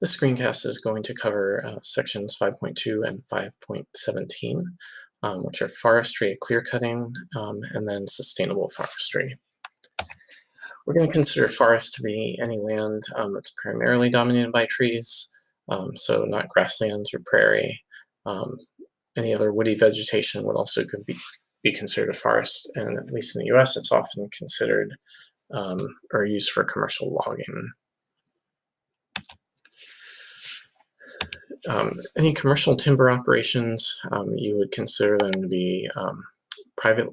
This screencast is going to cover sections 5.2 and 5.17, which are forestry, clearcutting, and then sustainable forestry. We're going to consider forest to be any land that's primarily dominated by trees, so not grasslands or prairie. Any other woody vegetation would also be considered a forest, and at least in the US, it's often considered or used for commercial logging. Any commercial timber operations, you would consider them to be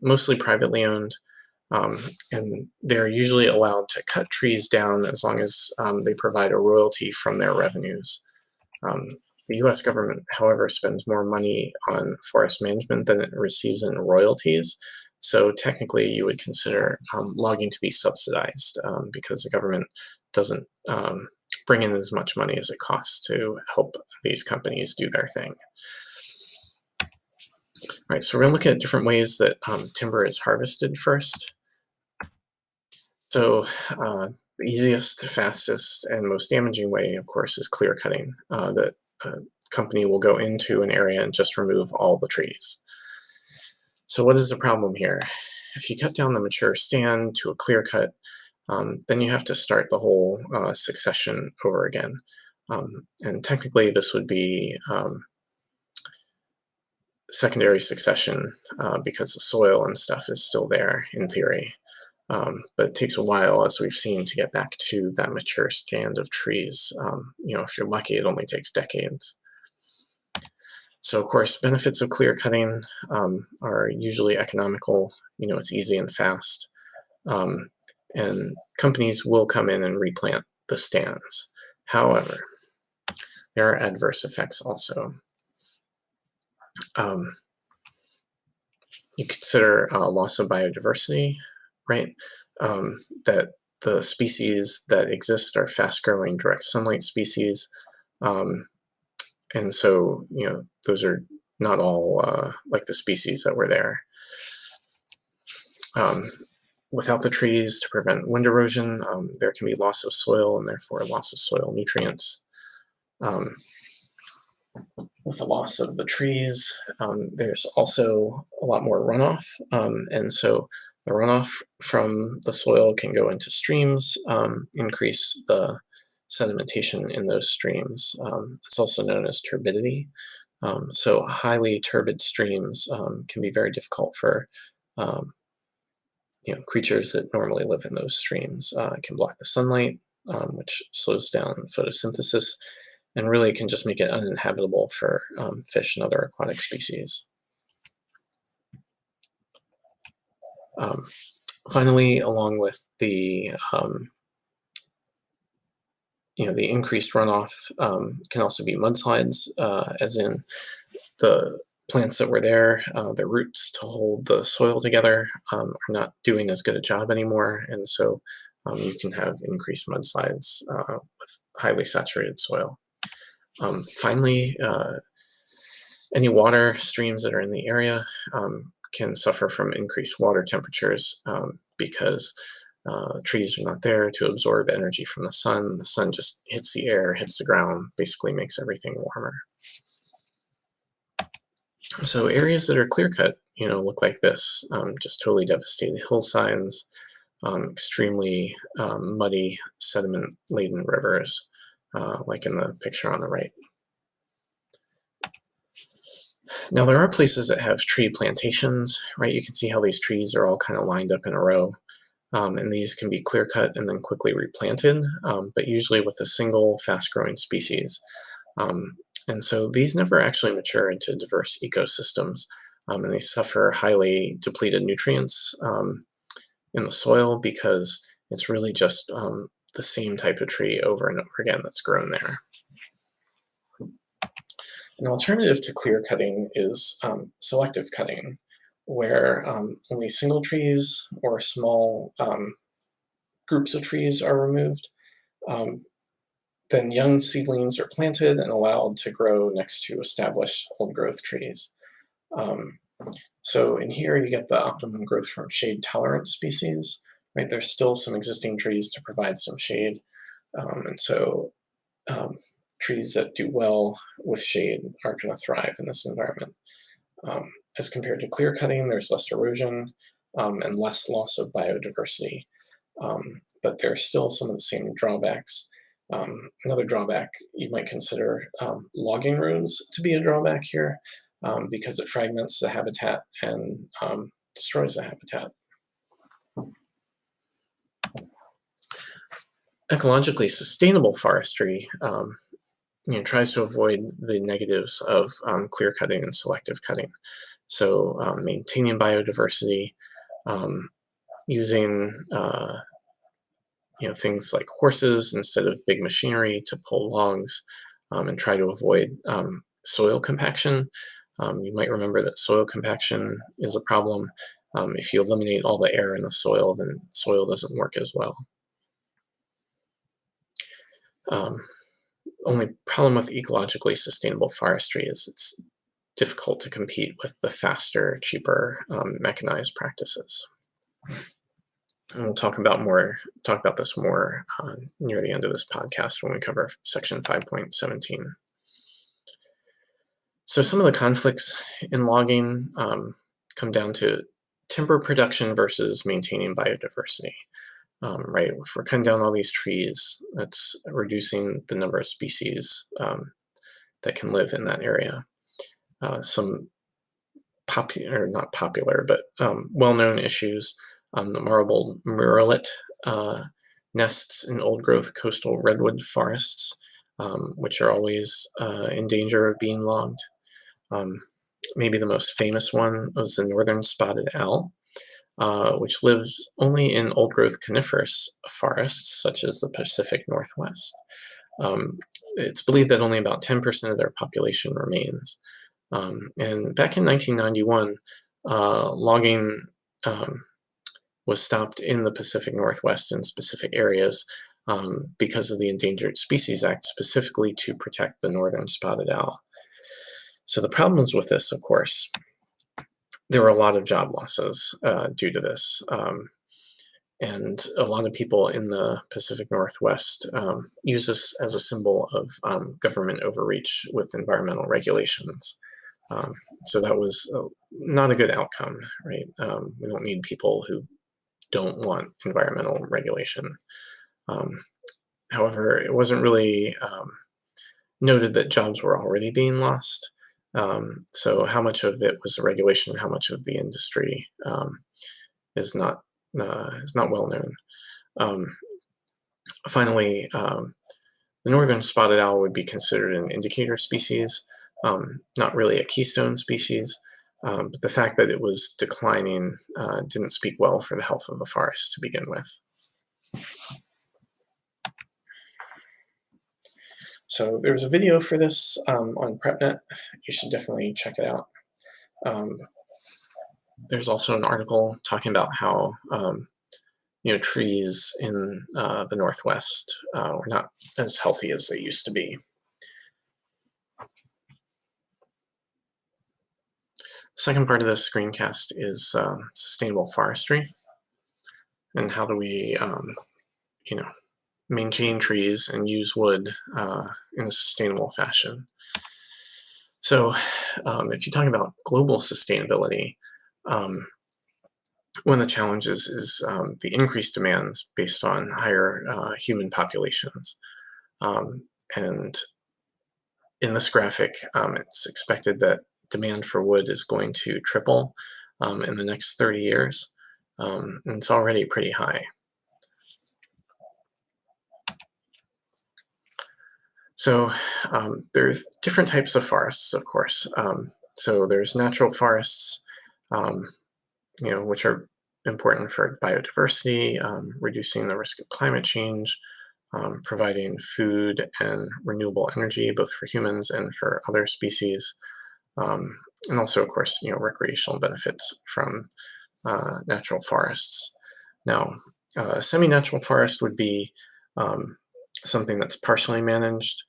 mostly privately owned, and they're usually allowed to cut trees down as long as they provide a royalty from their revenues. The US government, however, spends more money on forest management than it receives in royalties. So technically you would consider logging to be subsidized because the government doesn't bring in as much money as it costs to help these companies do their thing. All right, so we're going to look at different ways that timber is harvested first. So the easiest, fastest, and most damaging way, of course, is clear cutting. That a company will go into an area and just remove all the trees. So what is the problem here? If you cut down the mature stand to a clear cut, then you have to start the whole succession over again. And technically this would be secondary succession because the soil and stuff is still there in theory. But it takes a while, as we've seen, to get back to that mature stand of trees. If you're lucky, it only takes decades. So, of course, benefits of clear cutting are usually economical. It's easy and fast. And companies will come in and replant the stands. However, there are adverse effects also. You consider loss of biodiversity, right? That the species that exist are fast-growing direct sunlight species. And so, those are not all like the species that were there. Without the trees to prevent wind erosion, there can be loss of soil and therefore loss of soil nutrients. With the loss of the trees, there's also a lot more runoff. And so the runoff from the soil can go into streams, increase the sedimentation in those streams. It's also known as turbidity. So highly turbid streams can be very difficult for creatures that normally live in those streams. It can block the sunlight, which slows down photosynthesis, and really can just make it uninhabitable for fish and other aquatic species. Finally, along with the the increased runoff can also be mudslides, as in the plants that were there, the roots to hold the soil together are not doing as good a job anymore, and so you can have increased mudslides with highly saturated soil. Finally, any water streams that are in the area can suffer from increased water temperatures because trees are not there to absorb energy from the sun. The sun just hits the air, hits the ground, basically makes everything warmer. So areas that are clear-cut, look like this, just totally devastated hillsides, extremely muddy, sediment-laden rivers, like in the picture on the right. Now there are places that have tree plantations, right? You can see how these trees are all kind of lined up in a row. And these can be clear-cut and then quickly replanted, but usually with a single fast-growing species. And so these never actually mature into diverse ecosystems, and they suffer highly depleted nutrients in the soil because it's really just the same type of tree over and over again that's grown there. An alternative to clear cutting is selective cutting, where only single trees or small groups of trees are removed. Then young seedlings are planted and allowed to grow next to established old-growth trees. So in here you get the optimum growth from shade-tolerant species, right? There's still some existing trees to provide some shade, and so trees that do well with shade are going to thrive in this environment. As compared to clear cutting, there's less erosion and less loss of biodiversity, but there are still some of the same drawbacks. Another drawback you might consider logging roads to be a drawback here because it fragments the habitat and destroys the habitat. Ecologically sustainable forestry tries to avoid the negatives of clear cutting and selective cutting. So maintaining biodiversity, using things like horses instead of big machinery to pull logs, and try to avoid soil compaction. You might remember that soil compaction is a problem. If you eliminate all the air in the soil, then soil doesn't work as well. Only problem with ecologically sustainable forestry is it's difficult to compete with the faster, cheaper, mechanized practices. And we'll talk about this more near the end of this podcast when we cover section 5.17. So some of the conflicts in logging come down to timber production versus maintaining biodiversity. Right, if we're cutting down all these trees, that's reducing the number of species that can live in that area. Some not popular, but well-known issues, the marbled murrelet nests in old-growth coastal redwood forests, which are always in danger of being logged. Maybe the most famous one was the northern spotted owl, which lives only in old-growth coniferous forests, such as the Pacific Northwest. It's believed that only about 10% of their population remains. And back in 1991, logging was stopped in the Pacific Northwest in specific areas because of the Endangered Species Act, specifically to protect the northern spotted owl. So the problems with this, of course, there were a lot of job losses due to this. And a lot of people in the Pacific Northwest use this as a symbol of government overreach with environmental regulations. So that was not a good outcome, right? We don't need people who don't want environmental regulation. However, it wasn't really noted that jobs were already being lost. So how much of it was the regulation, how much of the industry is not well known. Finally, the northern spotted owl would be considered an indicator species, not really a keystone species, but the fact that it was declining didn't speak well for the health of the forest to begin with. So there's a video for this on PrepNet. You should definitely check it out. There's also an article talking about how trees in the Northwest were not as healthy as they used to be. Second part of this screencast is sustainable forestry, and how do we, maintain trees and use wood in a sustainable fashion. So, if you talk about global sustainability, one of the challenges is the increased demands based on higher human populations. And in this graphic, it's expected that demand for wood is going to triple in the next 30 years, and it's already pretty high. So there's different types of forests, of course. So there's natural forests, which are important for biodiversity, reducing the risk of climate change, providing food and renewable energy, both for humans and for other species, and also, of course, recreational benefits from natural forests. Now, a semi-natural forest would be something that's partially managed,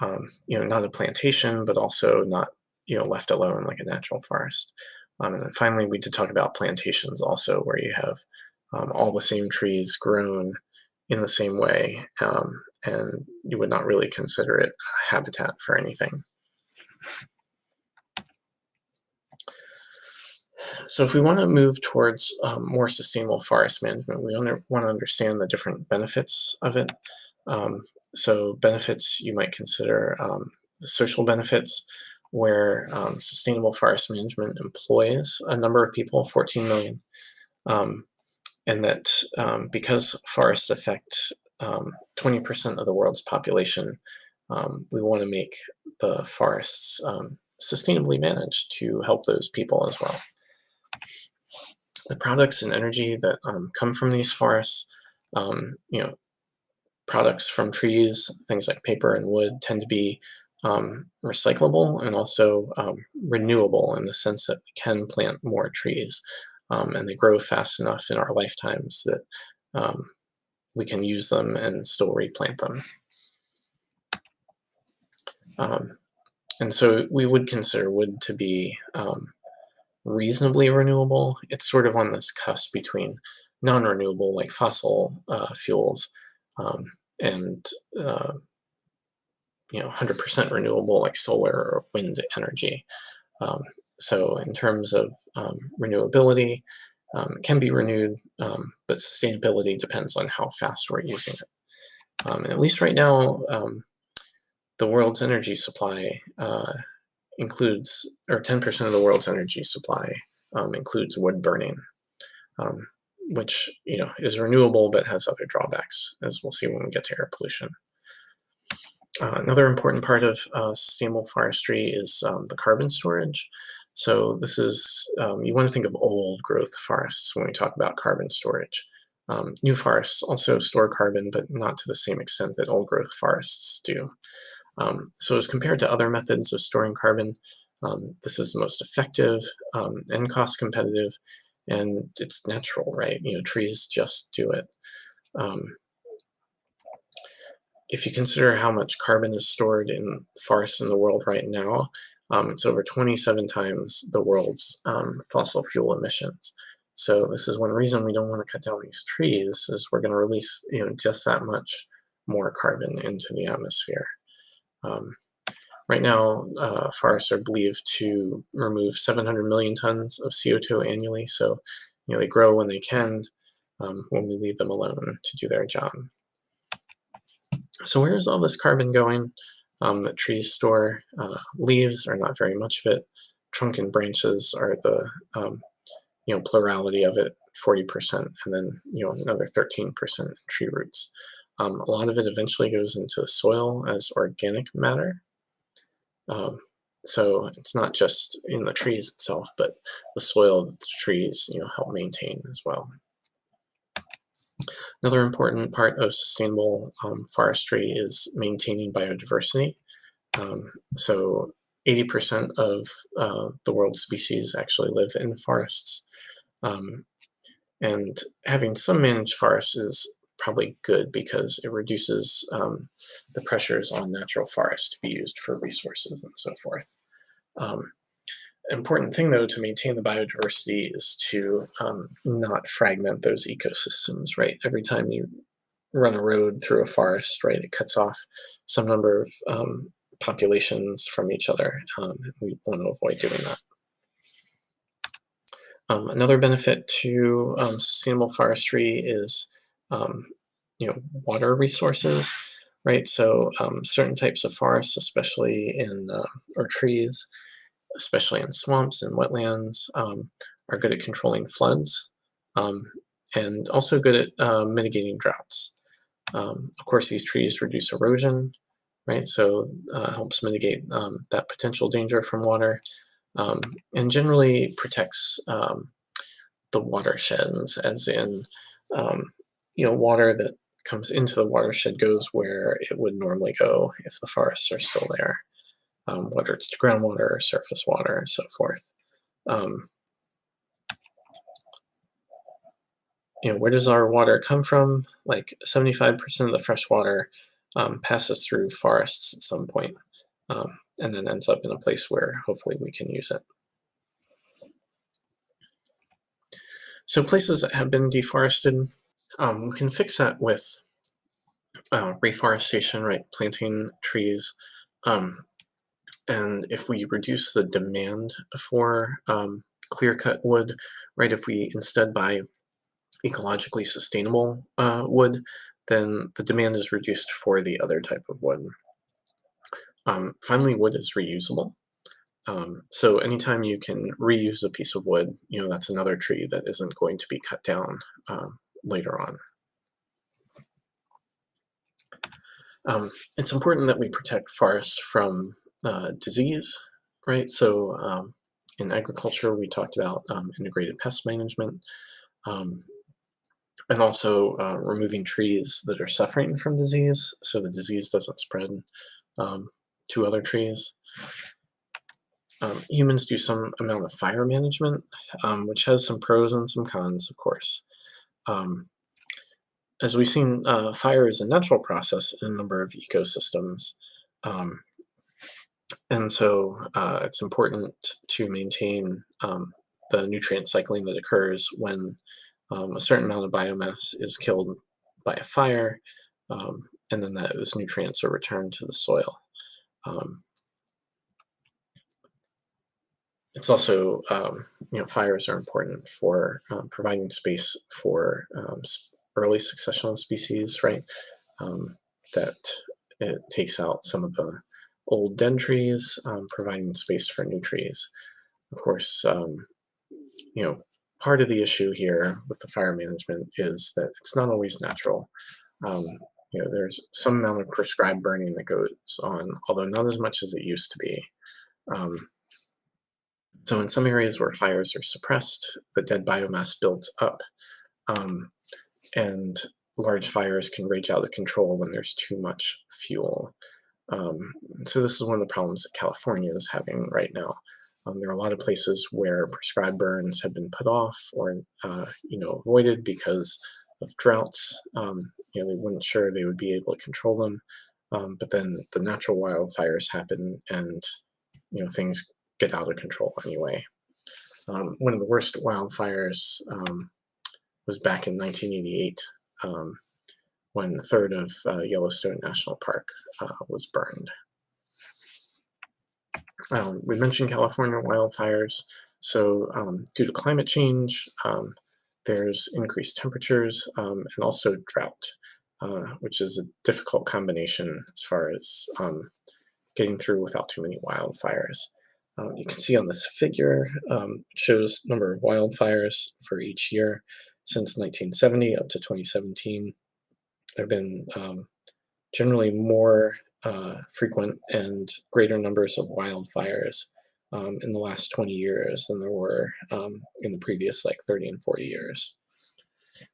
not a plantation, but also not, left alone like a natural forest. And then finally, we did talk about plantations also, where you have all the same trees grown in the same way and you would not really consider it a habitat for anything. So if we want to move towards more sustainable forest management, we want to understand the different benefits of it. So benefits you might consider the social benefits, where sustainable forest management employs a number of people, 14 million, and that because forests affect 20% of the world's population, we want to make the forests sustainably managed to help those people as well. The products and energy that come from these forests, products from trees, things like paper and wood, tend to be recyclable and also renewable, in the sense that we can plant more trees, and they grow fast enough in our lifetimes that we can use them and still replant them. And so we would consider wood to be reasonably renewable. It's sort of on this cusp between non-renewable, like fossil fuels, and 100% renewable, like solar or wind energy. So in terms of renewability, it can be renewed, but sustainability depends on how fast we're using it. And at least right now, the world's energy supply includes, or 10% of the world's energy supply includes wood burning, which is renewable but has other drawbacks, as we'll see when we get to air pollution. Another important part of sustainable forestry is the carbon storage. So this is, you want to think of old growth forests when we talk about carbon storage. New forests also store carbon, but not to the same extent that old growth forests do. So as compared to other methods of storing carbon, this is the most effective and cost competitive, and it's natural, right? Trees just do it. If you consider how much carbon is stored in forests in the world right now, it's over 27 times the world's fossil fuel emissions. So this is one reason we don't want to cut down these trees, is we're going to release just that much more carbon into the atmosphere. Right now, forests are believed to remove 700 million tons of CO2 annually, so they grow when they can, when we leave them alone to do their job. So where is all this carbon going that trees store? Leaves are not very much of it. Trunk and branches are the plurality of it, 40%, and then another 13% in tree roots. A lot of it eventually goes into the soil as organic matter. So it's not just in the trees itself, but the soil that the trees help maintain as well. Another important part of sustainable forestry is maintaining biodiversity. So 80% of the world's species actually live in forests. And having some managed forests is probably good, because it reduces the pressures on natural forests to be used for resources and so forth. Important thing, though, to maintain the biodiversity is to not fragment those ecosystems, right? Every time you run a road through a forest, right, it cuts off some number of populations from each other. We want to avoid doing that. Another benefit to sustainable forestry is water resources, right? So certain types of forests, especially in, or trees, especially in swamps and wetlands, are good at controlling floods, and also good at mitigating droughts. Of course, these trees reduce erosion, right? So helps mitigate that potential danger from water, and generally protects the watersheds, as in, water that comes into the watershed goes where it would normally go if the forests are still there. Whether it's groundwater or surface water and so forth. Where does our water come from? Like 75% of the fresh water passes through forests at some point, and then ends up in a place where hopefully we can use it. So places that have been deforested, we can fix that with reforestation, right? Planting trees. Um, and if we reduce the demand for clear-cut wood, right? If we instead buy ecologically sustainable wood, then the demand is reduced for the other type of wood. Finally, wood is reusable. So anytime you can reuse a piece of wood, that's another tree that isn't going to be cut down later on. It's important that we protect forests from disease, right? So in agriculture, we talked about integrated pest management, um, and also removing trees that are suffering from disease so the disease doesn't spread um, to other trees. Humans do some amount of fire management, which has some pros and some cons, of course. Um, as we've seen, fire is a natural process in a number of ecosystems. Um, and so it's important to maintain the nutrient cycling that occurs when a certain amount of biomass is killed by a fire, and then those nutrients are returned to the soil. Um, it's also, fires are important for providing space for early successional species, right? Um, that it takes out some of the old dead trees, providing space for new trees. Of course, you know, part of the issue here with the fire management is that it's not always natural. Um, there's some amount of prescribed burning that goes on, although not as much as it used to be. Um, so in some areas where fires are suppressed, the dead biomass builds up, um, and large fires can rage out of control when there's too much fuel. So this is one of the problems that California is having right now. There are a lot of places where prescribed burns have been put off or avoided because of droughts. They weren't sure they would be able to control them, but then the natural wildfires happen, and things get out of control anyway. One of the worst wildfires was back in 1988. When a third of Yellowstone National Park was burned. We mentioned California wildfires. So due to climate change, there's increased temperatures and also drought, which is a difficult combination as far as getting through without too many wildfires. You can see on this figure, it shows number of wildfires for each year since 1970 up to 2017. There have been generally more frequent and greater numbers of wildfires in the last 20 years than there were in the previous 30 and 40 years.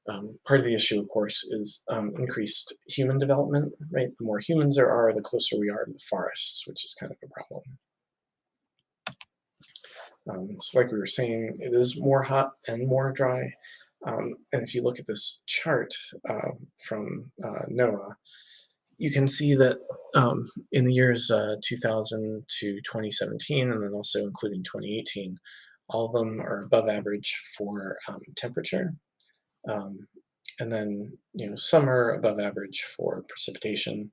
Part of the issue, of course, is increased human development, right? The more humans there are, the closer we are to the forests, which is kind of a problem. So like we were saying, it is more hot and more dry. And if you look at this chart from NOAA, you can see that in the years 2000 to 2017, and then also including 2018, all of them are above average for temperature. And then, some are above average for precipitation,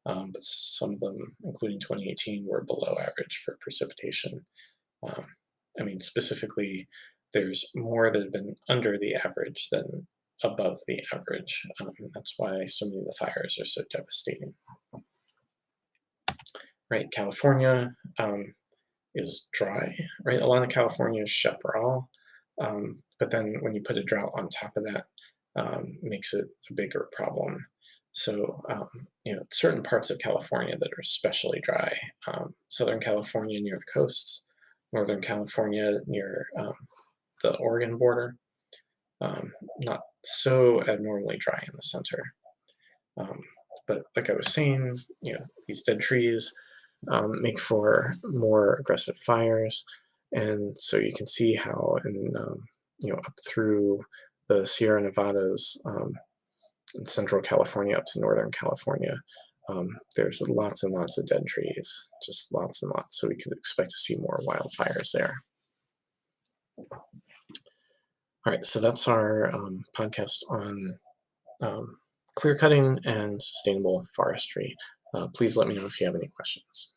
but some of them, including 2018, were below average for precipitation. Specifically, there's more that have been under the average than above the average. That's why so many of the fires are so devastating. Right, California is dry, right? A lot of California is chaparral, but then when you put a drought on top of that, makes it a bigger problem. So, certain parts of California that are especially dry. Southern California near the coasts, Northern California near the Oregon border, not so abnormally dry in the center. But like I was saying, these dead trees make for more aggressive fires, and so you can see how up through the Sierra Nevadas in Central California up to Northern California, there's lots and lots of dead trees, just lots and lots. So we could expect to see more wildfires there. All right, so that's our podcast on clear cutting and sustainable forestry. Please let me know if you have any questions.